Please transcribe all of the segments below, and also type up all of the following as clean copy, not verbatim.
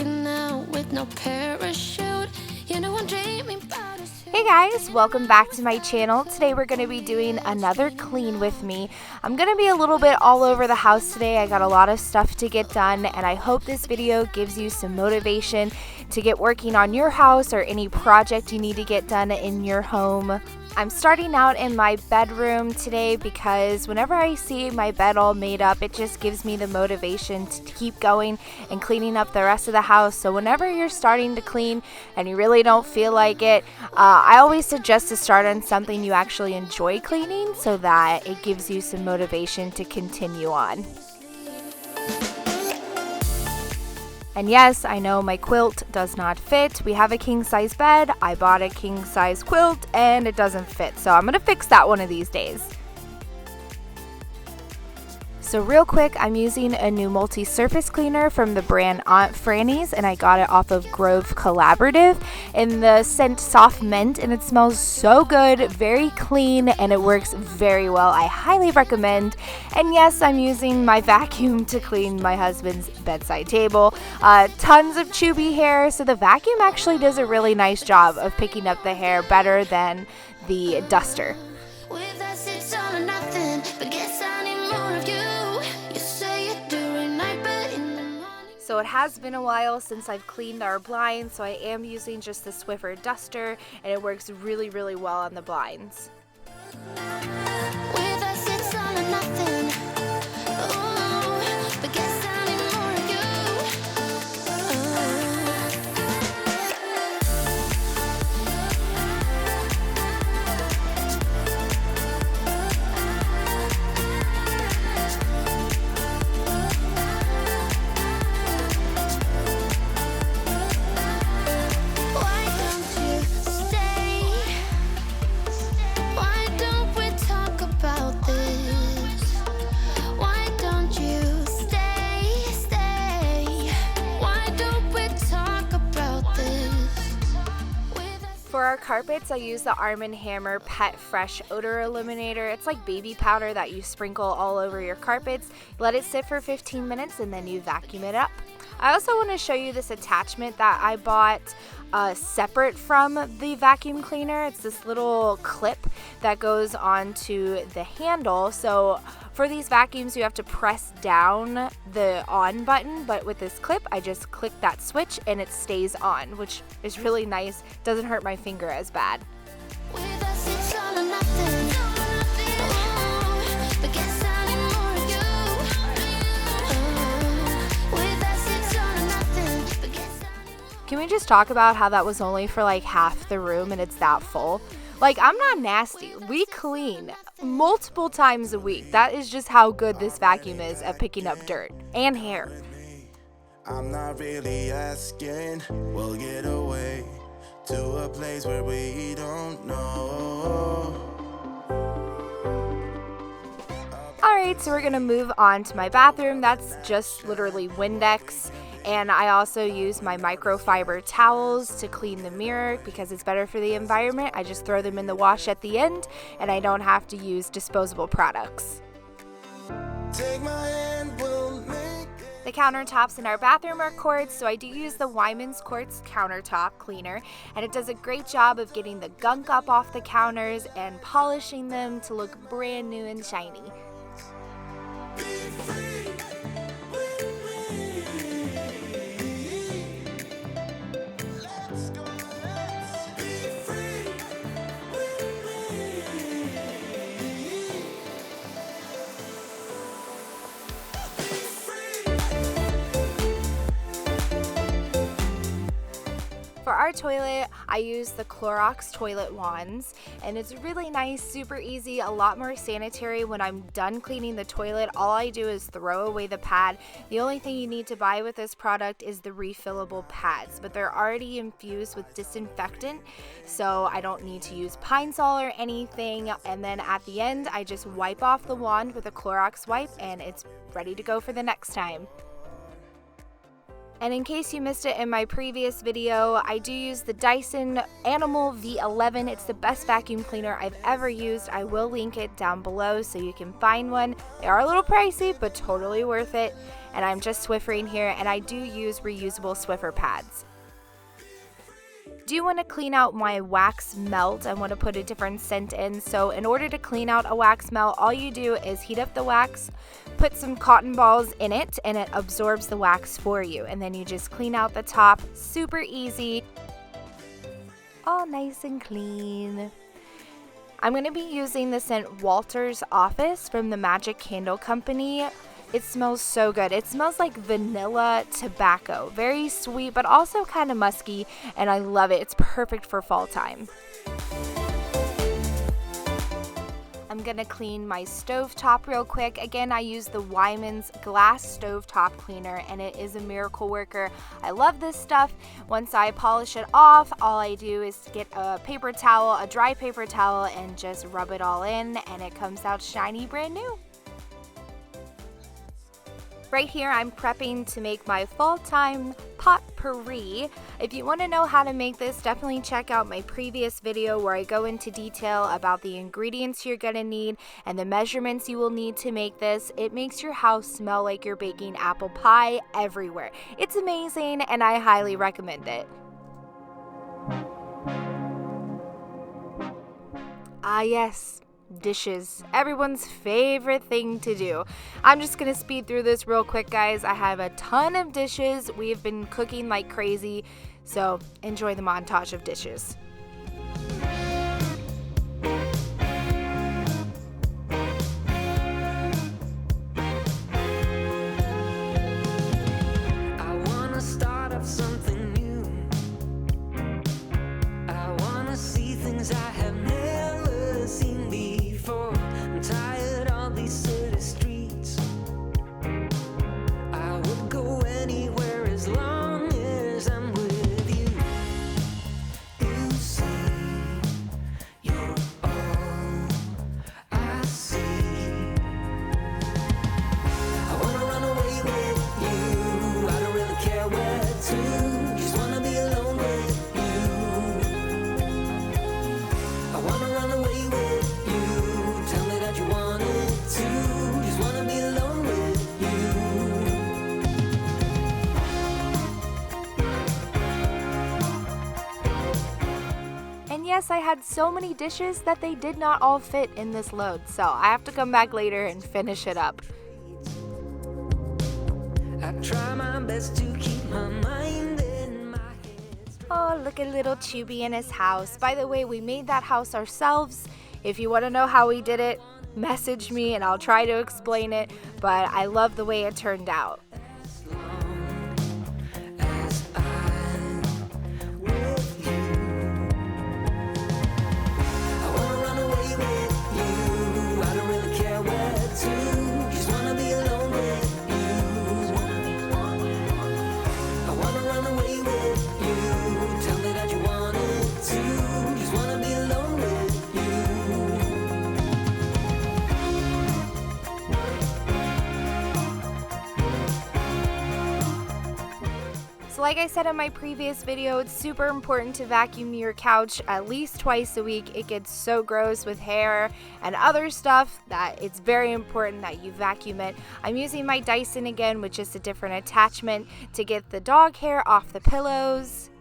walking out with no parachute. You know I'm dreaming about us. Hey guys, welcome back to my channel. Today we're going to be doing another clean with me. I'm going to be a little bit all over the house today. I got a lot of stuff to get done, and I hope this video gives you some motivation to get working on your house or any project you need to get done in your home. I'm starting out in my bedroom today because whenever I see my bed all made up, it just gives me the motivation to keep going and cleaning up the rest of the house. So whenever you're starting to clean and you really don't feel like it, I always suggest to start on something you actually enjoy cleaning so that it gives you some motivation to continue on. And yes, I know my quilt does not fit. We have a king size bed. I bought a king size quilt and it doesn't fit. So I'm going to fix that one of these days. So real quick, I'm using a new multi-surface cleaner from the brand Aunt Franny's, and I got it off of Grove Collaborative in the scent Soft Mint, and it smells so good, very clean, and it works very well. I highly recommend. And yes, I'm using my vacuum to clean my husband's bedside table. Tons of chubby hair, so the vacuum actually does a really nice job of picking up the hair better than the duster. With us it's all or nothing, but guess I need more of you. You say it during night, but in the morning. So it has been a while since I've cleaned our blinds, so I am using just the Swiffer duster, and it works really, really well on the blinds. With us it's all or nothing. Ooh, but guess I need more of you. Why don't you stay? Why don't we talk about this? Why don't you stay? Why don't we talk about this? For our carpets, I use the Arm & Hammer Pet Fresh Odor Eliminator. It's like baby powder that you sprinkle all over your carpets. Let it sit for 15 minutes and then you vacuum it up. I also want to show you this attachment that I bought separate from the vacuum cleaner. It's this little clip that goes onto the handle. So for these vacuums, you have to press down the on button, but with this clip, I just click that switch and it stays on, which is really nice. Doesn't hurt my finger as bad. With us it's all or nothing. Ooh, but guess I need more of you. With us it's all or nothing, but guess I need. Can we just talk about how that was only for like half the room and it's that full? Like, I'm not nasty. We clean multiple times a week. That is just how good this vacuum is at picking up dirt and hair. I'm not really asking. We'll get away to a place where we don't know. Alright, so we're going to move on to my bathroom. That's just literally Windex. And I also use my microfiber towels to clean the mirror because it's better for the environment. I just throw them in the wash at the end and I don't have to use disposable products. Take my hand, we'll make The countertops in our bathroom are quartz, so I do use the Wyman's Quartz countertop cleaner, and it does a great job of getting the gunk up off the counters and polishing them to look brand new and shiny. be free with me. Let's go, let's be free with me. Be free. For our toilet, I use the Clorox toilet wands, and it's really nice, super easy, a lot more sanitary. When I'm done cleaning the toilet, all I do is throw away the pad. The only thing you need to buy with this product is the refillable pads, but they're already infused with disinfectant, so I don't need to use Pine Sol or anything. And then at the end, I just wipe off the wand with a Clorox wipe, and it's ready to go for the next time. And in case you missed it in my previous video, I do use the Dyson Animal V11. It's the best vacuum cleaner I've ever used. I will link it down below so you can find one. They are a little pricey, but totally worth it. and I'm just Swiffering here, and I do use reusable Swiffer pads. Do want to clean out my wax melt. I want to put a different scent in. So in order to clean out a wax melt, all you do is heat up the wax, put some cotton balls in it, and it absorbs the wax for you. And then you just clean out the top. Super easy. All nice and clean. I'm going to be using the scent Walter's Office from the Magic Candle Company. It smells so good. It smells like vanilla tobacco. Very sweet, but also kind of musky, and I love it. It's perfect for fall time. I'm gonna clean my stovetop real quick. Again, I use the Wyman's glass stovetop cleaner, and it is a miracle worker. I love this stuff. Once I polish it off, all I do is get a paper towel, a dry paper towel, and just rub it all in, and it comes out shiny brand new. Right here, I'm prepping to make my fall time potpourri. If you want to know how to make this, definitely check out my previous video where I go into detail about the ingredients you're going to need and the measurements you will need to make this. It makes your house smell like you're baking apple pie everywhere. It's amazing, and I highly recommend it. Ah yes, dishes, everyone's favorite thing to do. I'm just gonna speed through this real quick, guys. I have a ton of dishes. We've been cooking like crazy, so enjoy the montage of dishes. I wanna start up something new. I wanna see things I have never seen before. I'm tired of these city streets. I would go anywhere as long as I'm with you. You see, you're all I see. I wanna run away with you. I don't really care where to. Just wanna be alone with you. I wanna run away with you. Tell me that you want it too. Just wanna be alone with you. And yes, I had so many dishes that they did not all fit in this load, so I have to come back later and finish it up. I try my best to keep my mind in my head. Oh, look at little Chubby in his house. By the way, we made that house ourselves. If you want to know how we did it, message me and I'll try to explain it, but I love the way it turned out. As long as I'm with you. I wanna run away with you. I don't really care where to. Just wanna be alone with you. I wanna run away with you. Tell me that you want it too. Just wanna be alone with you. So like I said in my previous video, it's super important to vacuum your couch at least twice a week. It gets so gross with hair and other stuff that it's very important that you vacuum it. I'm using my Dyson again with just a different attachment to get the dog hair off the pillows.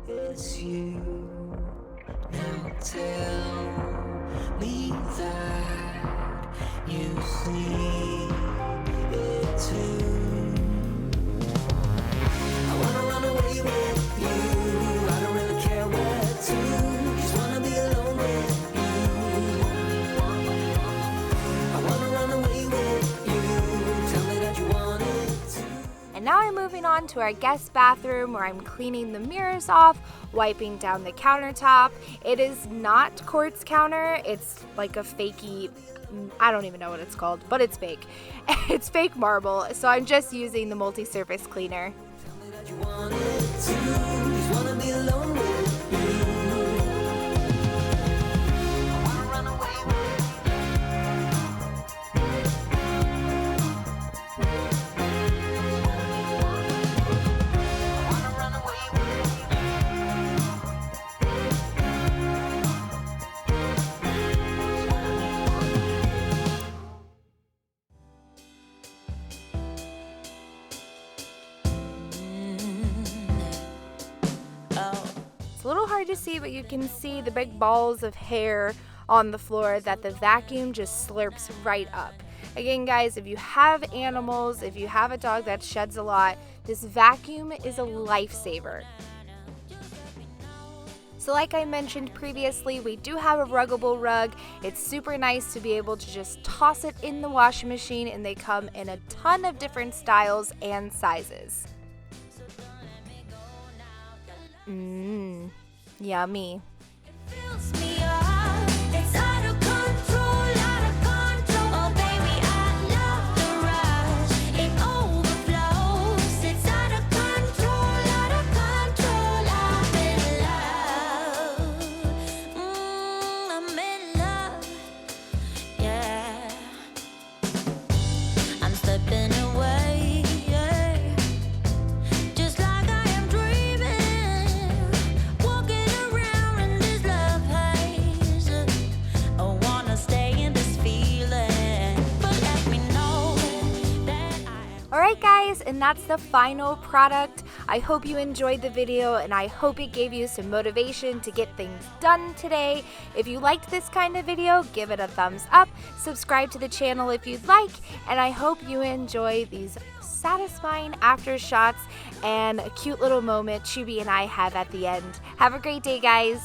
It's you. Now tell me that you see it too. I wanna run away with you. I don't really care where to. Just wanna be alone with you. I wanna run away with you. Tell me that you want it too. And now I'm moving on to our guest bathroom where I'm cleaning the mirrors off, wiping down the countertop. It is not quartz counter, it's like a fakey, I don't even know what it's called, but it's fake. It's fake marble, so I'm just using the multi-surface cleaner. You want it too. Just wanna be alone with you. I wanna run away with I wanna run away with hard to see, but you can see the big balls of hair on the floor that the vacuum just slurps right up. Again, guys, if you have animals, if you have a dog that sheds a lot, this vacuum is a lifesaver. So like I mentioned previously, we do have a ruggable rug. It's super nice to be able to just toss it in the washing machine, and they come in a ton of different styles and sizes. Yummy. Fills me up. It's out of control, out of control. Oh baby, I love the rush. It overflows. It's out of control, out of control. I'm in love. Yeah. I'm slipping away. Yeah. Just like I am dreaming. Walking around in this love haze. I wanna stay in this feeling, but let me know that I am. Alright guys, and that's the final product. I hope you enjoyed the video, and I hope it gave you some motivation to get things done today. If you liked this kind of video, give it a thumbs up, subscribe to the channel if you'd like, and I hope you enjoy these satisfying after shots and a cute little moment Chubby and I have at the end. Have a great day, guys.